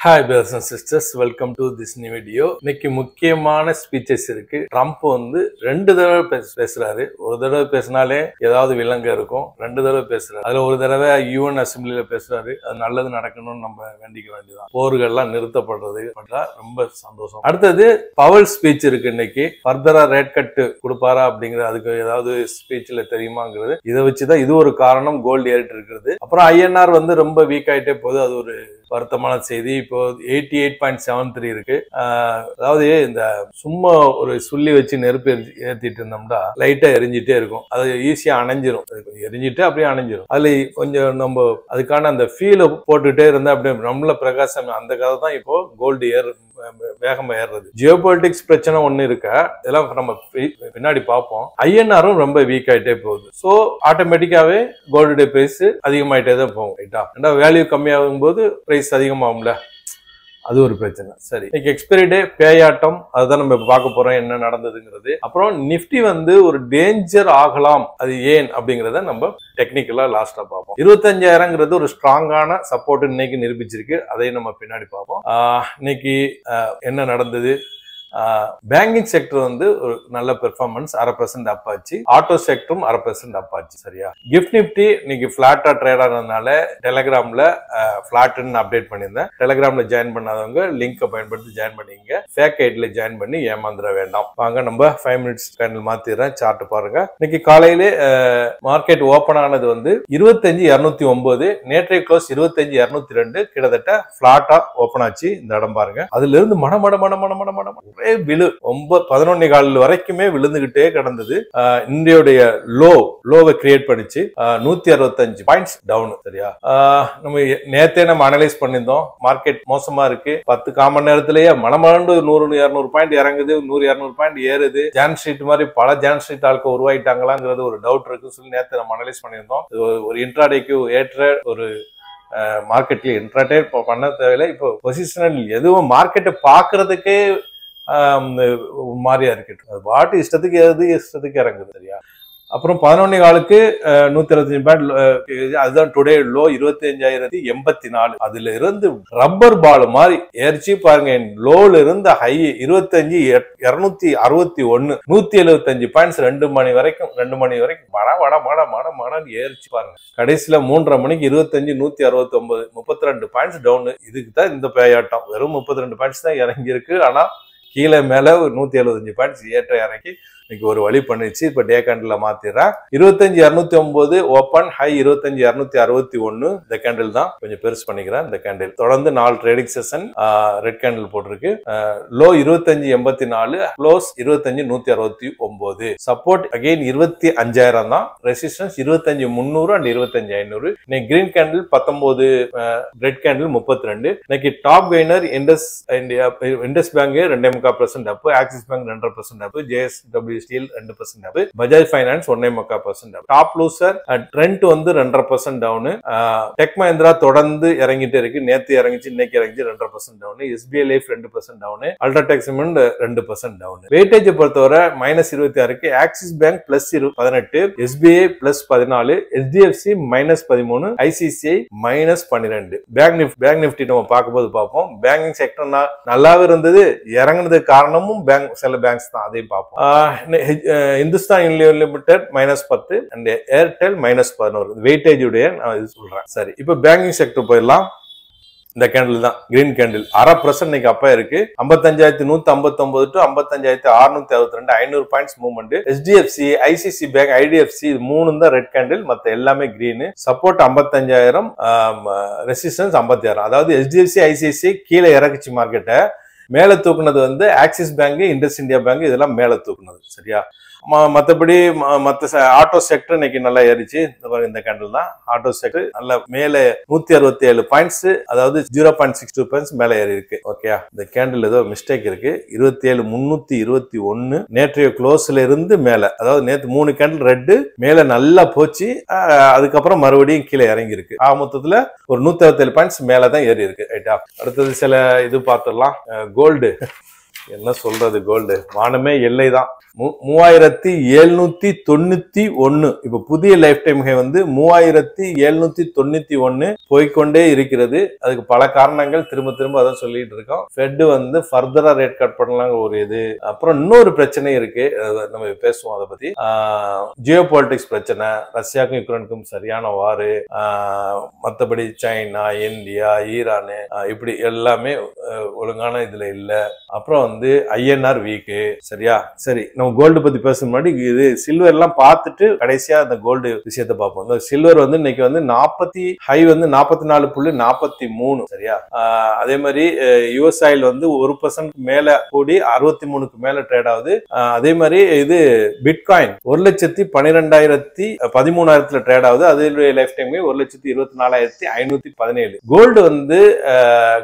Hi brothers and sisters, welcome to this new video. இன்னைக்கு முக்கியமான speeches இருக்கு. Trump வந்து ரெண்டு தடவை பேசுறாரு. ஒரு தடவை பேசினாலே ஏதாவது விலங்க இருக்கும். ரெண்டு தடவை பேசுறாரு. அதுல ஒரு தடவை யூஎன் அசம்பிளில பேசுறாரு. அது நல்லது நடக்கணும்னு நம்ம வேண்டிக்க வேண்டியதான். போர்கள்லாம் நிறுத்தப்படுறது ரொம்ப சந்தோஷம். அடுத்தது பவல் ஸ்பீச் இருக்கு இன்னைக்கு. ஃபர்தரா ரேட் கட் கொடுப்பாரா அப்படிங்கிற அதுக்கு ஏதாவது ஸ்பீச்ல தெரியுமாங்கிறது இதை வச்சுதான் இது ஒரு காரணம் கோல்டு ஏறிட்டு இருக்கிறது. அப்புறம் ஐஎன்ஆர் வந்து ரொம்ப வீக் ஆயிட்டே போகுது. அது ஒரு வருத்தமான செய்தி. இப்போ 88.73 இருக்கு. அதாவது இந்த சும்மா ஒரு சுள்ளி வச்சு நெருப்பு ஏத்திட்டு இருந்தோம்னா லைட்டா எரிஞ்சிட்டே இருக்கும். அது ஈஸியா அணைஞ்சிரும். எரிஞ்சிட்டு அப்படியே அணைஞ்சிரும். அதுல கொஞ்சம் நம்ம அதுக்கான அந்த ஃபீலை போட்டுட்டே இருந்தா அப்படியே நம்மள பிரகாசம் அந்த கதை தான் இப்போ கோல்டு வேகமா ஏறுறது. ஜியோபாலிட்டிக்ஸ் பிரச்சனை ஒண்ணு இருக்கா, இதெல்லாம் நம்ம பின்னாடி பார்ப்போம். ஐஎன்ஆரும் ரொம்ப வீக் ஆயிட்டே போகுது. சோ ஆட்டோமேட்டிக்காவே கோல்டு பிரைஸ் அதிகமாயிட்டே தான் போகும். ரைட்டா, வேல்யூ கம்மியாகும் போது பிரைஸ் அதிகமாகும்ல, அது ஒரு பிரச்சனை. சரி, இன்னைக்கு எக்ஸ்பைரி டே, பேயாட்டம், அதுதான் நம்ம பார்க்க போறோம் என்ன நடந்ததுங்கிறது. அப்புறம் நிப்டி வந்து ஒரு டேஞ்சர் ஆகலாம், அது ஏன் அப்படிங்கறத நம்ம டெக்னிக்கலா லாஸ்டா பார்ப்போம். 25,000ங்கிறது ஒரு ஸ்ட்ராங்கான சப்போர்ட் இன்னைக்கு நிரூபிச்சிருக்கு. அதையும் நம்ம பின்னாடி பார்ப்போம். இன்னைக்கு என்ன நடந்தது? பேங்கிங் செக்டர் வந்து ஒரு நல்ல பெர்ஃபார்மன்ஸ், 0.5% அப் ஆச்சு. ஆட்டோ செக்டரும் 0.5% அப் ஆச்சு. சரியா, கிஃப்ட் நிப்டி இன்னைக்கு பிளாட்டா ட்ரேட் ஆனதுனால டெலிகிராம்ல பிளாட்னு அப்டேட் பண்ணியிருந்தேன். டெலிகிராம்ல ஜாயின் பண்ணாதவங்க லிங்கை பயன்படுத்தி ஜாயின் பண்ணிங்க. ஃபேக் ஐடில ஜாயின் பண்ணி ஏமாந்துட வேண்டாம். வாங்க நம்ம 5 மினிட்ஸ் கேண்டில் மாத்திடுறேன். சார்ட் பாருங்க. இன்னைக்கு காலையில மார்க்கெட் ஓபன் ஆனது வந்து 25,209, நேற்றைய க்ளோஸ் 25,202, கிட்டத்தட்ட பிளாட்டா ஓபன் ஆச்சு. இந்த இடம் பாருங்க. அதுல இருந்து மட விழு 11 வரைக்குமே விழுந்துகிட்டே கிடந்தது. இந்தியோடைய லோவை கிரியேட் பண்ணிச்சு. 165 பாயிண்ட்ஸ் டவுன். சரியா, நம்ம நேத்தே நம்ம அனலைஸ் பண்ணிருந்தோம். மார்க்கெட் மோசமா இருக்கு. 10 காமன் நேரத்திலேயே மனமண்டு 100-200 பாயிண்ட் இறங்குது, 100-200 பாயிண்ட் ஏறுது. ஜான் ஸ்ட்ரீட் மாதிரி பல ஜான் ஸ்ட்ரீட் ஆளுக்கு உருவாயிட்டாங்களாங்கிறது ஒரு டவுட் இருக்குன்னு சொல்லி நேத்து நம்ம அனலைஸ் பண்ணியிருந்தோம். ஒரு இன்ட்ராடேக்கு ஏற்ற ஒரு மார்க்கெட்ல இன்ட்ராடே பண்ண தேவையில்லை. இப்போ பொசிஷனல் எதுவும் மார்க்கெட்டை பாக்குறதுக்கே மாறியா இருக்கு. அது பாட்டு இஷ்டத்துக்கு ஏது இஷ்டத்துக்கு இறங்குது. சரியா, அப்புறம் 11 125 பாயிண்ட், அதுதான் டுடே லோ 25,084. அதுல இருந்து ரப்பர் பால் மாதிரி ஏறிச்சு பாருங்க. லோல இருந்து ஹை 25,261, 175 பாயிண்ட்ஸ் 2 மணி வரைக்கும் மட ஏறிச்சு பாருங்க. கடைசியில 3:30 மணிக்கு 25,169, 32 பாயிண்ட்ஸ் டவுன். இதுக்கு தான் இந்த பேயாட்டம். வெறும் 32 பாயிண்ட்ஸ் தான் இறங்கி இருக்கு. ஆனா கீழே மேல ஒரு 175 பாயிண்ட்ஸ் ஏற்ற இறக்கி இன்னைக்கு ஒரு வழி பண்ணிச்சு. இப்ப டே கேண்டில் மாத்திடுறேன். 25,209 open, high 25,261. இந்த கேண்டில் தான் கொஞ்சம் பெருசு பண்ணிக்கிறேன். இந்த கேண்டில் தொடர்ந்து 4 ட்ரேடிங் செஷன் ரெட் கேண்டில் போட்டிருக்கு. Low 25,084, close 25,169. சப்போர்ட் அகைன் 25,000 தான். Resistance 25,300 and 25,500. இன்னைக்கு கிரீன் கேண்டில் 19, ரெட் கேண்டில் 32. இன்னைக்கு டாப் கெய்னர் இண்டஸ் பேங்க் 2.25% அப், ஆக்சிஸ் பேங்க் 2.5% அப், ஜேஎஸ்டபிள்யூ ஸ்டீல் 2% அப், பஜாஜ் ஃபைனான்ஸ் 1.25% அப். டாப் லூசர் ட்ரெண்ட் வந்து 2.5% டவுன். டெக் மஹிந்திரா தொடர்ந்து இறங்கிட்டே இருக்கு. நேத்து இறங்கிச்சு, இன்னைக்கு இறங்கிச்சு 2.5% down. SBI life 2% down. UltraTech cement 2% down. Weightage பொறுத்தவரை -26, Axis bank +18, SBI +14, HDFC -13, ICICI -12. Bank Nifty நம்ம பார்க்கும்போது பார்ப்போம். பேங்கிங் செக்டர் நல்லாவே இருந்தது. இறங்குனதுக்கு காரணமும் சில பேங்க்ஸ் தான், அதையும் பார்ப்போம். Hindustan Unilever limited -10 and Airtel -11. Weightage உடைய நான் இது சொல்றேன். சரி, இப்ப பேங்கிங் செக்டர் போயிடலாம். இந்த கேண்டில் தான் கிரீன் கேண்டில் 0.5% இன்னைக்கு அப்பா இருக்கு. 55,159 to 55,662, 500 points movement. HDFC, ICC bank, IDFC இது 3 தான் ரெட் கேண்டில், மத்த எல்லாமே கிரீன். Support 55,000, resistance 50,000. அதாவது எச்டிஎஃப்சி, ஐசிசி கீழே இறக்குச்சு மார்க்கெட்டை. மேல தூக்குனது வந்து Axis bank, Indus India bank, இதெல்லாம் மேல தூக்குனது. சரியா, மற்றபடி மற்ற ஆட்டோ செக்டர் இன்னைக்கு நல்லா ஏறிச்சு. இந்த கேண்டில் தான் ஆட்டோ செக்டர் நல்ல மேல 167 பாயிண்ட்ஸ், அதாவது 0.62 பாயிண்ட்ஸ் மேல ஏறி இருக்கு. ஓகே, இந்த கேண்டில் ஏதோ மிஸ்டேக் இருக்கு. 27,321 நேற்றைய க்ளோஸ்ல இருந்து மேல, அதாவது நேற்று 3 கேண்டில் ரெட் மேல நல்லா போச்சு. அதுக்கப்புறம் மறுபடியும் கீழே இறங்கி இருக்கு. மொத்தத்துல ஒரு 167 பாயிண்ட்ஸ் மேலதான் ஏறி இருக்கு. ரைட்டா, அடுத்தது சில இது பார்த்துடலாம். கோல்டு என்ன சொல்றது, கோல்டு வானமே எல்லைதான். 3791. இப்ப புதிய லைஃப் டைம் ஹை வந்து 3791 போய்கொண்டே இருக்கிறது. அதுக்கு பல காரணங்கள் திரும்ப திரும்ப அதான் சொல்லிட்டு இருக்கோம். ஃபெட் வந்து ஃபர்தரா ரேட் கட் பண்ணலாம் ஒரு இது. அப்புறம் இன்னொரு பிரச்சனை இருக்கு, நம்ம பேசுவோம் அதை பத்தி. ஜியோ பாலிட்டிக்ஸ் பிரச்சனை, ரஷ்யாவுக்கும் யுக்ரைனுக்கும் சரியான வாரு, மற்றபடி சைனா, இந்தியா, ஈரான் இப்படி எல்லாமே ஒழுங்கான இதுல இல்ல. அப்புறம் வந்து ஐஎன்ஆர் வீக்கு. சரியா? சரி, நம்ம கோல்டு பத்தி பேச முன்னாடி இது சில்வர் எல்லாம் பார்த்துட்டு கடைசியா அந்த கோல்டு விஷயத்தை பார்ப்போம். இந்த சில்வர் வந்து இன்னைக்கு வந்து 40 ஹை வந்து 44.43. சரியா? அதே மாதிரி யுஎஸ் ஆயில் வந்து 1% மேல கூடி 63க்கு மேல ட்ரேட் ஆகுது. அதே மாதிரி இது பிட்காயின் 1,12,13,000 ட்ரேட் ஆகுது. அதே லைஃப் டைம் 1,24,517. கோல்டு வந்து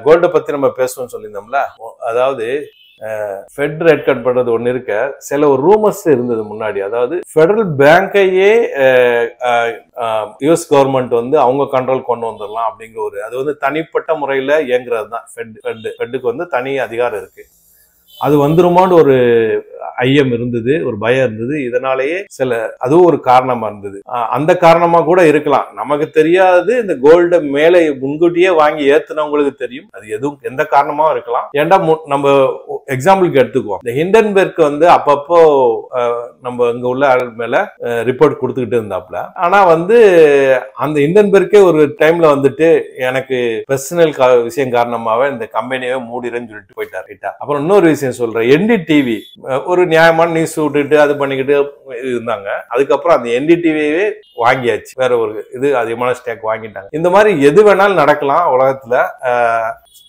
கோல்ட பத்தி நம்ம பேசணும்னு சொல்லியிருந்தோம்ல. அதாவது ஃபெட் ரேட் கட் பண்றது ஒண்ணு இருக்க, சில ஒரு ரூமர்ஸ் இருந்தது முன்னாடி. அதாவது பெடரல் பேங்கையே யுஎஸ் கவர்மெண்ட் வந்து அவங்க கண்ட்ரோல் கொண்டு வந்துடலாம் அப்படிங்கிற ஒரு, அது வந்து தனிப்பட்ட முறையில இயங்குறது தான். ஃபெட்டுக்கு வந்து தனி அதிகாரம் இருக்கு. அது வந்துருமான்னு ஒரு ஐயம் இருந்தது, ஒரு பயம் இருந்தது. இதனாலேயே அதுவும் ஒரு காரணமா இருந்தது. அந்த காரணமா கூட இருக்கலாம், நமக்கு தெரியாது. இந்த கோல்ட மேலே முன்கூட்டியே வாங்கி ஏத்துனவங்களுக்கு தெரியும். அது எதுவும் எந்த காரணமா இருக்கலாம். ஏன்டா நம்ம எக்ஸாம்பிளுக்கு எடுத்துக்குவோம். இந்த ஹிண்டன்பெர்க் வந்து அப்பப்போ நம்ம இங்க உள்ள ஆள் மேல ரிப்போர்ட் கொடுத்துக்கிட்டு இருந்தாப்ல. ஆனா வந்து அந்த ஹிண்டன்பெர்க்கே ஒரு டைம்ல வந்துட்டு எனக்கு பர்சனல் விஷயம் காரணமாவே இந்த கம்பெனியே மூடிறேன்னு சொல்லிட்டு போயிட்டார். அப்புறம் இன்னொரு விஷயம் சொல்றேன், என்டிடிவி ஒரு நியாயமான நியூஸ் விட்டுட்டு அது பண்ணிக்கிட்டு இருந்தாங்க. அதுக்கப்புறம் அந்த என்டிடிவியே வாங்கியாச்சு, வேற ஒரு இது அதிகமான ஸ்டேக் வாங்கிட்டாங்க. இந்த மாதிரி எது வேணாலும் நடக்கலாம் உலகத்துல.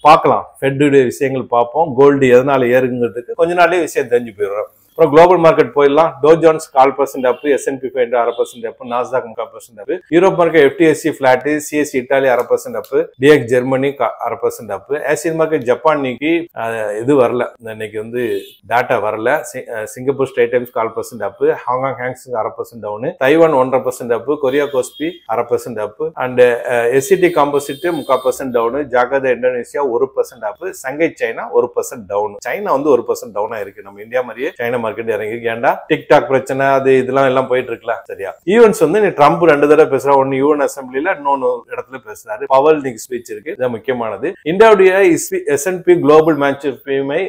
பார்க்கலாம், ஃபெட்டுடைய விஷயங்கள் பார்ப்போம். கோல்டு எதனால ஏறுங்கிறதுக்கு கொஞ்ச நாளே விஷயம் தெரிஞ்சு போயிடுறோம். அப்புறம் குளோபல் மார்க்கெட் போயிடலாம். Dow Jones 1/4% up, S&P 500 1/2% up, Nasdaq 3/4% up, Europe market FTSE flat, CSE Italy 1/2% up, DX Germany 1/2% up. Asian market Japan இன்னைக்கு இது வரல, இன்னைக்கு வந்து டாட்டா வரல. Singapore Strait Times 1/4% up, Hong Kong Hang Seng 1/2% down, Taiwan 1.5% up, Korea KOSPI 1/2% up, and SCT composite 3/4% down, Jakarta Indonesia 1% up, Shanghai China 1% down. China வந்து 1% டவுனா இருக்கு. நம்ம இந்தியா மாதிரியே சைனா மார்க்கெட் இறங்கி. ஏன்டா டிக்டாக் பிரச்சனை அது இதெல்லாம் எல்லாம் போயிட்டு இருக்குல்ல. சரியா? ஈவென்ட்ஸ் வந்து நீ ட்ரம்ப் 2 தடவை பேசுறா, ஒன்னு யூஎன் அசம்பிளில, இன்னொன்னு இடத்துல பேசுறாரு. பவல் இன்னைக்கு ஸ்பீச் இருக்கு, இது முக்கியமானது. இந்தியாவுடைய S&P global manufacturing,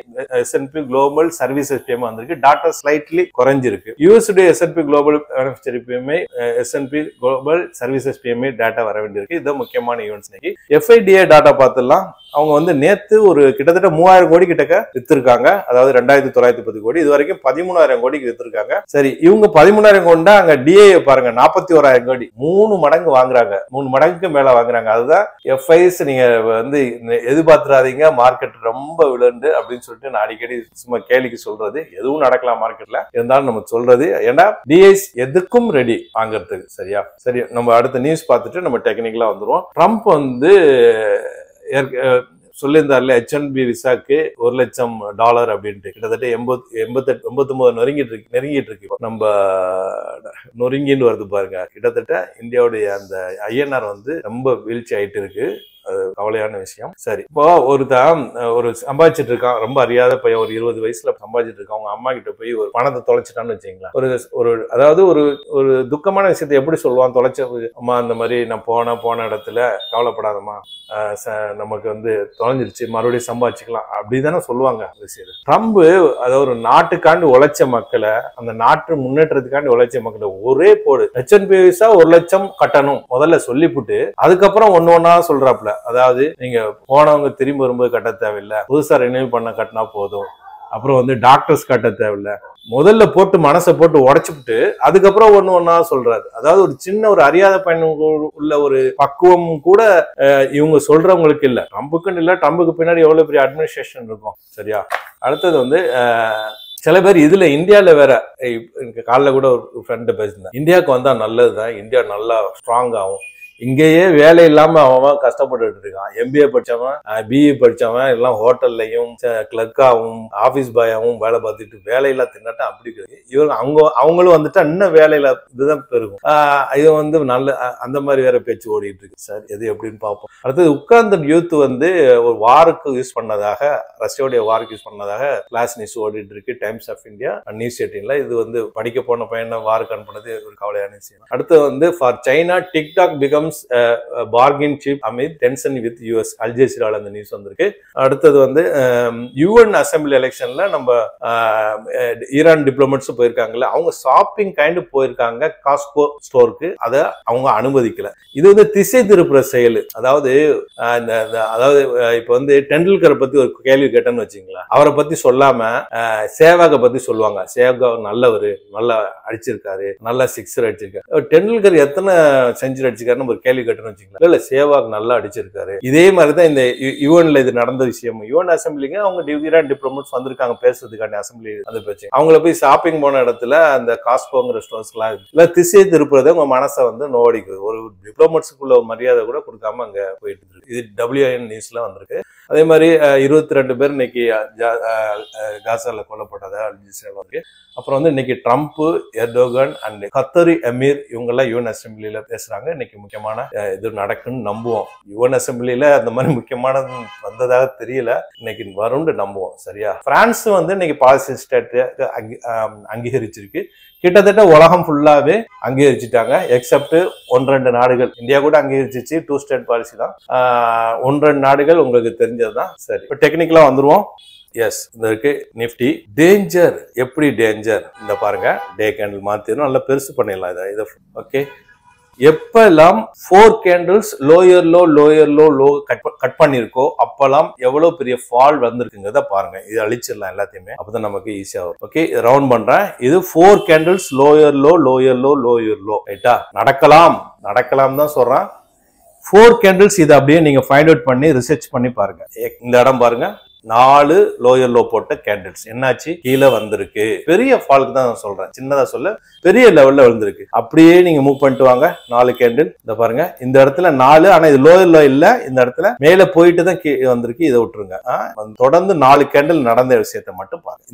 S&P global services PM வந்திருக்கு. டாட்டா ஸ்லைட்லி குறைஞ்சிருக்கு. US S&P global manufacturing BMI, S&P global services BMI tata வர வேண்டியிருக்கு. இது முக்கியமான ஈவென்ட்ஸ். இன்னைக்கு FIDA டாட்டா பார்த்துடலாம். அவங்க வந்து நேத்து ஒரு கிட்டத்தட்ட 3000 கோடி கிட்டக்க வித்திருக்காங்க. அதாவது 2910 கோடி. இது வரைக்கும் 13,000 கோடிக்கு வித்திருக்காங்க. சரி, இவங்க 13,000 கோடினா அங்க டிஏ பாருங்க 41,000 கோடி. 3 மடங்கு வாங்குறாங்க, 3 மடங்குக்கு மேல வாங்குறாங்க. அதுதான் எஃப்ஐஸ். நீங்க வந்து எதிர்பார்த்துறாதீங்க மார்க்கெட் ரொம்ப விழுந்து அப்படின்னு சொல்லிட்டு நான் அடிக்கடி சும்மா கேலிக்கு சொல்றது. எதுவும் நடக்கலாம் மார்க்கெட்ல, இருந்தாலும் நம்ம சொல்றது. ஏன்னா டிஐஸ் எதுக்கும் ரெடி வாங்குறதுக்கு. சரியா? சரி, நம்ம அடுத்த நியூஸ் பார்த்துட்டு நம்ம டெக்னிக்கலா வந்துருவோம். ட்ரம்ப் வந்து சொல்லியிருந்தாருல H1B விசாக்கு $1,00,000 அப்படின்ட்டு. கிட்டத்தட்ட 89 நெருங்கிட்டு இருக்கு. நம்ம நொறுங்கின்னு வருது பாருங்க. கிட்டத்தட்ட இந்தியாவுடைய அந்த INR வந்து ரொம்ப வீழ்ச்சி ஆயிட்டு இருக்கு. கவலையான விஷயம். சரி, இப்போ ஒரு சம்பாதிச்சிட்டு இருக்கான், ரொம்ப அறியாத பையன், ஒரு 20 வயசுல சம்பாதிச்சிட்டு இருக்கான். அவங்க அம்மா கிட்ட போய் ஒரு பணத்தை தொலைச்சிட்டான்னு வச்சுங்களேன். அதாவது ஒரு துக்கமான விஷயத்தை எப்படி சொல்லுவான், தொலைச்ச அம்மா அந்த மாதிரி நான் போன இடத்துல கவலைப்படாதம்மா, நமக்கு வந்து தொலைஞ்சிருச்சு, மறுபடியும் சம்பாதிச்சுக்கலாம் அப்படிதானே சொல்லுவாங்க விஷயம். ட்ரம்ப் அதாவது ஒரு நாட்டுக்காண்டி உழைச்ச மக்களை, அந்த நாட்டு முன்னேற்றத்துக்காண்டி உழைச்ச மக்களை ஒரே போடு H1B விசா $1,00,000 கட்டணும் முதல்ல சொல்லிவிட்டு அதுக்கப்புறம் ஒண்ணா சொல்றாப்ல. அதாவது நீங்க போனவங்க திரும்பி வரும்போது கட்ட தேவையில்லை, புதுசா ரினியூ பண்ண கட்டினா போதும். அப்புறம் வந்து டாக்டர்ஸ் கட்ட தேவையில்லை, முதல்ல போட்டு மனசை போட்டு உடைச்சுட்டு அதுக்கப்புறம் ஒண்ணா சொல்றாரு. அதாவது ஒரு சின்ன ஒரு அறியாத பயன் உள்ள ஒரு பக்குவம் கூட இவங்க சொல்றவங்களுக்கு இல்ல. ட்ரம்புக்குன்னு இல்ல, ட்ரம்புக்கு பின்னாடி எவ்வளவு பெரிய அட்மினிஸ்ட்ரேஷன் இருக்கும். சரியா? அடுத்தது வந்து சில பேர் இதுல இந்தியால வேற, காலைல கூட ஒரு ஃப்ரெண்ட் பேசினேன், இந்தியாவுக்கு வந்தா நல்லதுதான், இந்தியா நல்லா ஸ்ட்ராங் ஆகும், இங்கேயே வேலை இல்லாம அவன் கஷ்டப்பட்டு இருக்கான். MBA படிச்சவன், BE படிச்சவன் எல்லாம் ஹோட்டல்லையும் கிளர்க்காவும் ஆபீஸ் பாயாவும் வேலை பார்த்துட்டு வேலையில்லா திண்டாட்டம் அப்படி இருக்கு. இவங்க அவங்களும் வந்துட்டா இன்னும் வேலையில இதுதான் பெருகும். இது வந்து நல்ல அந்த மாதிரி வேற பேச்சு ஓடிட்டு இருக்கு சார். எது எப்படின்னு பார்ப்போம். அடுத்தது உட்கார்ந்த யூத் வந்து ஒரு வாருக்கு யூஸ் பண்ணதாக, ரஷ்யாவுடைய வாருக்கு யூஸ் பண்ணதாக கிளாஸ் நியூஸ் ஓடிட்டு இருக்கு. டைம்ஸ் ஆஃப் இந்தியா, நியூஸ் 18ல. இது வந்து படிக்க போன பையனை வாருக்கு அனுப்புனது ஒரு கவலையான விஷயம். அடுத்து வந்து for China TikTok becomes bargaining chip amid tension with US. அல்ஜெசீரால அந்த நியூஸ் வந்திருக்கு. அடுத்தது வந்து UN அசம்பிளி எலெக்ஷன்ல நம்ம ஈரான் டிப்ளமேட்ஸ் போயிருக்காங்கல்ல, அவங்க ஷாப்பிங் கைண்ட் போயிருக்காங்க காஸ்கோ ஸ்டோருக்கு. அதை அவங்க அனுமதிக்கல. இது வந்து திசை திருப்புற செயல். அதாவது இப்ப வந்து டெண்டுல்கரை பத்தி ஒரு கேள்வி கேட்டேன்னு வச்சுங்களா, அவரை பத்தி சொல்லாம சேவாக பத்தி சொல்லுவாங்க. சேவாக் நல்லவரு, நல்லா அடிச்சிருக்காரு, நல்லா சிக்ஸர் அடிச்சிருக்காரு. டெண்டுல்கர் எத்தனை செஞ்சுரி அடிச்சிருக்காருன்னு ஒரு கேள்வி கேட்டேன்னு வச்சுங்களா, இல்ல சேவாக் நல்லா அடிச்சிருக்காரு. இதே மாதிரிதான் இந்த யுஎன்ல இது நடந்த விஷயம். யுஎன் அசம்பிளிங்க அவங்க ஈரான் டிப்ளமேட்ஸ் வந்திருக்காங்க பேசுறதுக்கான அசம்பிளி அந்த பேச்சு. அவங்கள போய் ஷாப்பிங் போன இடத்துல அந்த காஸ்கோங்கிற ஸ்டோர்ஸ் எல்லாம் இல்ல திசை திருப்புறதை உங்க மனசை வந்து நோடிக்குது. ஒரு டிப்ளமேட்ஸுக்குள்ள மரியாதை கூட கொடுக்காம அங்க போயிட்டு இருக்கு. இது WIN நியூஸ்ல வந்திருக்கு. அதே மாதிரி 22 பேர் இன்னைக்கு காசால கொல்லப்பட்டதா அல்ஜெசீரால இருக்கு. அப்புறம் வந்து இன்னைக்கு ட்ரம்ப், எர்டோகன் அண்ட் கத்தரி எமீர் இவங்க எல்லாம் யுஎன் அசம்பிளியில பேசுறாங்க. இன்னைக்கு முக்கியமான இது நடக்குன்னு நம்புவோம். யுஎன் அசம்பிளியில அந்த மாதிரி முக்கியமானது வந்ததாக தெரியல, இன்னைக்கு வரும்னு நம்புவோம். சரியா? பிரான்ஸ் வந்து இன்னைக்கு பாலஸ்தீன் ஸ்டேட் அங்கீகரிச்சிருக்கு. கிட்டத்தட்ட உலகம் ஃபுல்லாவே அங்கீகரிச்சுட்டாங்க. எக்ஸப்ட் 1-2 நாடுகள். இந்தியா கூட அங்கீகரிச்சிச்சு. 2 ஸ்டேட் பாலிசி தான். 1-2 நாடுகள் உங்களுக்கு தெரிஞ்சதுதான். சரி, இப்போ டெக்னிக்கலா வந்துருவோம். எஸ், இந்த இருக்கு நிப்டி. டேஞ்சர் எப்படி டேஞ்சர் இந்த பாருங்க. டே கேண்டில் மாத்திரும், நல்லா பெருசு பண்ணிடலாம் இதை. ஓகே, எப்பெல்லாம் 4 கேண்டில்ஸ் லோயர் லோ கட் பண்ணிருக்கோ அப்பெல்லாம் எவ்வளவு பெரிய ஃபால் வந்திருக்குங்கிறத பாருங்க. இது அழிச்சிடலாம் எல்லாத்தையுமே, அப்பதான் நமக்கு ஈஸியா வரும். ஓகே, ரவுண்ட் பண்றேன். இது 4 கேண்டில்ஸ் லோயர் லோ ரைட்டா? நடக்கலாம் தான் சொல்றேன். 4 கேண்டில்ஸ் இதை அப்படியே நீங்க ஃபைண்ட் அவுட் பண்ணி ரிசர்ச் பண்ணி பாருங்க. இந்த இடம் பாருங்க, 4 லோயர் லோ போட்ட கேண்டில்ஸ் என்னாச்சு? கீழே வந்திருக்கு. பெரிய ஃபால்க்கு தான் நான் சொல்றேன், சின்னதா சொல்ல பெரிய லெவல்ல விழுந்திருக்கு. அப்படியே நீங்க மூவ் பண்ணிட்டு வாங்க. 4 கேண்டில் இந்த பாருங்க. இந்த இடத்துல 4, ஆனா இது லோயர் லோ இல்ல, இந்த இடத்துல மேல போயிட்டு தான் வந்திருக்கு. இதை விட்டுருங்க. தொடர்ந்து 4 கேண்டில் நடந்த விஷயத்தை மட்டும் பாருங்க.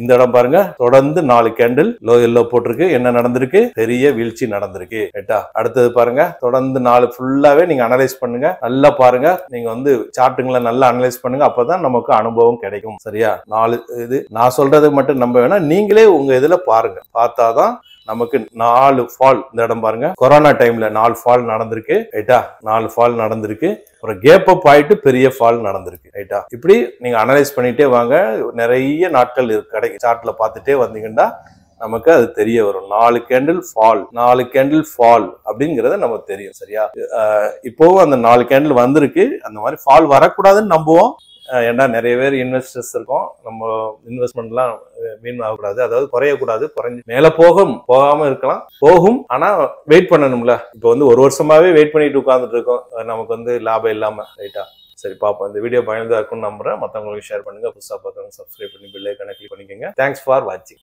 இந்த இடம் பாருங்க, தொடர்ந்து 4 கேண்டில் லோயர் லோ போட்டிருக்கு. என்ன நடந்திருக்கு? பெரிய வீழ்ச்சி நடந்திருக்கு. ரைட்டா? அடுத்தது பாருங்க, தொடர்ந்து 4 ஃபுல்லாவே நீங்க அனலைஸ் பண்ணுங்க. நல்லா பாருங்க. நீங்க வந்து சார்ட்டுங்களை நல்லா அனலைஸ் பண்ணுங்க. அப்பதான் நமக்கு அனுபவம் கிடைக்கும். சரியா? 4 இது நான் சொல்றது மட்டும் நம்ப வேணாம், நீங்களே உங்க இதுல பாருங்க. பார்த்தாதான் நமக்கு 4 ஃபால். இந்த இடம் பாருங்க, கொரோனா டைம்ல 4 ஃபால் நடந்திருக்கு. ரைட்டா? 4 ஃபால் நடந்திருக்கு. ஒரு கேப் அப் ஆயிட்டு பெரிய ஃபால் நடந்திருக்கு. ரைட்டா? இப்படி நீங்க அனலைஸ் பண்ணிட்டே வாங்க. நிறைய நாட்கள் கிடைக்கும். சார்ட்ல பார்த்துட்டே வந்தீங்கன்னா நமக்கு அது தெரிய வரும். 4 கேண்டில் ஃபால் அப்படிங்கறத நமக்கு தெரியும். சரியா? இப்போவும் அந்த 4 கேண்டில் வந்திருக்கு. அந்த மாதிரி ஃபால் வரக்கூடாதுன்னு நம்புவோம். ஏன்னா நிறைய பேர் இன்வெஸ்டர்ஸ் இருக்கும். நம்ம இன்வெஸ்ட்மெண்ட்லாம் மீன் ஆகக்கூடாது, அதாவது குறையக்கூடாது. குறைஞ்சு மேல போகாம இருக்கலாம், போகும். ஆனா வெயிட் பண்ணணும்ல. இப்போ வந்து 1 வருஷமாவே வெயிட் பண்ணிட்டு உட்கார்ந்துட்டு இருக்கோம், நமக்கு வந்து லாபம் இல்லாம. ரைட்டா? சரி, பாப்போம். இந்த வீடியோ பயனுள்ளதா இருக்கும்னு நம்புறேன். மற்றவங்களுக்கு ஷேர் பண்ணுங்க. புதுசா பார்த்தவங்க சப்ஸ்கிரைப் பண்ணி பெல் ஐகானை கிளிக் பண்ணிக்கோங்க. தேங்க்ஸ் ஃபார் வாட்சிங்.